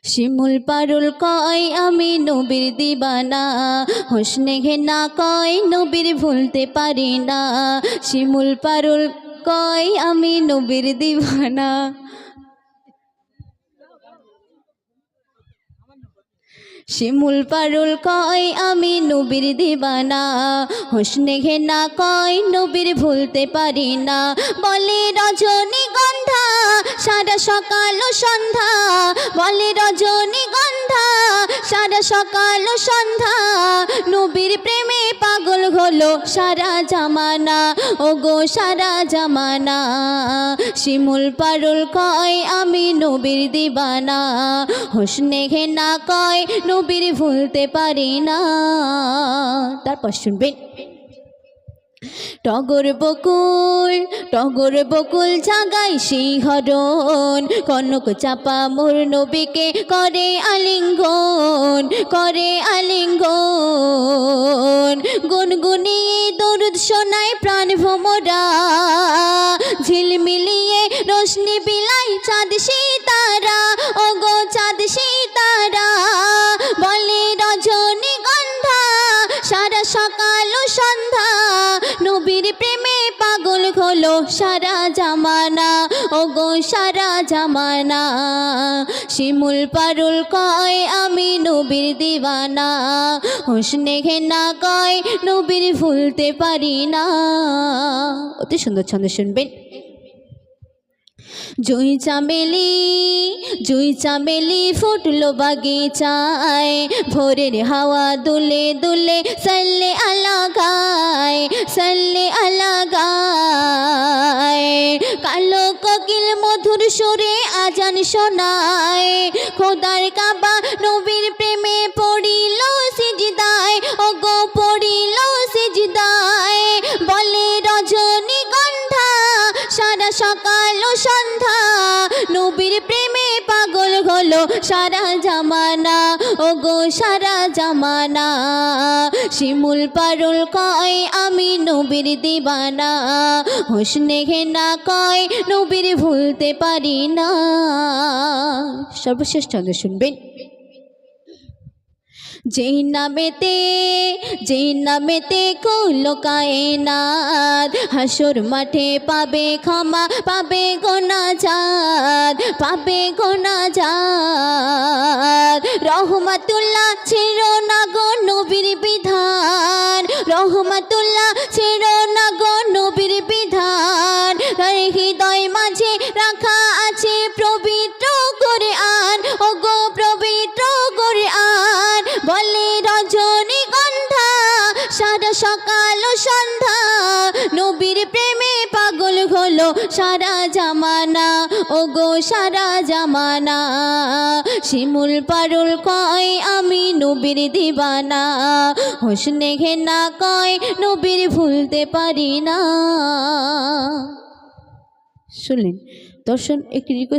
শিমুল পারুল কয় আমি নবীর দিবানা, হোসনে ঘেনা কয় নবীর ভুলতে পারি না। শিমুল পারুল কয় আমি নবীর দিবানা। শিমুল পারুল কয় আমি নবীর দিবানা, হোসনে ঘেনা কয় নবীর ভুলতে পারি না। বলে রজনীগন্ধা সারা সকাল ও সন্ধ্যা, বলে রজনীগন্ধা সারা সকাল ও সন্ধ্যা, নবীর প্রেমে পাগল হলো সারা জামানা, ও গো সারা জামানা। শিমুল পারুল কয় আমি নবীর দিবানা, হোসনে ঘেনা কয় নবীর ভুলতে পারি না। তারপর শুনবেন, টগর বকুল জাগাই শিহরণ, কনক চাপা মোর নবীকে করে আলিঙ্গন, করে আলিঙ্গন। গুনগুনিয়ে দরুদ শোনায় প্রাণ ভোমরা, ঝিলমিলিয়ে রোশনি বিলাই চাঁদ সিতারা, ও গো চাঁদ সিতারা। বলে রজনীগন্ধা সারা সকাল ও সন্ধ্যা, নবীর প্রেমে পাগল হলো সারা জামানা, ও গো সারা জামানা। শিমুল পারুল কয় আমি নবীর দিবানা, হোসনে ঘেনা কয় নবীর ভুলতে পারি না। অতি সুন্দর ছন্দ শুনবেন। জুই চামেলি ফুটলো বাগিচায়, ভোরের হাওয়া দুলে দুলে সাল্লে আলা গায়, সাল্লে আলা গায়। কালো কোকিল মধুর সুরে আজান শোনায়, খোদার কাবা নবীর প্রেমে পড়িল সিজদায়, ও গো পড়িল সিজদায়। বলে রজনীগন্ধা সারা সকাল ও সন্ধ্যা, নবীর প্রেমে পাগল হলো সারা জামানা, ও গো সারা জামানা। শিমুল পারুল কয় আমি নবীর দিবানা, হোসনে ঘেনা কয় নবীর ভুলতে পারি না। সর্বশেষ ছন্দ শুনবেন। যেই নামেতে কইলো কায়নাত, হাসর মাঠে পাবে ক্ষমা পাবে গোনাজাত, পাবে গোনাজাত। রহমাতুল্লাহ ছিল না গো নবীর বিধান, রহমাতুল্লাহ ছিল না গো নবীর বিধান। হৃদয় মাঝে রাখা আছে পবিত্র কোরআন, ও গো পবিত্র কোরআন। বলে রজনীগন্ধা সারা সকাল ও সন্ধ্যা, নবীর প্রেমে পাগল হলো সারা জামানা, ও গো সারা জামানা। শিমুল পারুল কয় আমি নবীর দিবানা, হোসনে ঘেনা কয় নবীর ভুলতে পারি না। শুনলেন দর্শন, একটি রিকোয়েস্ট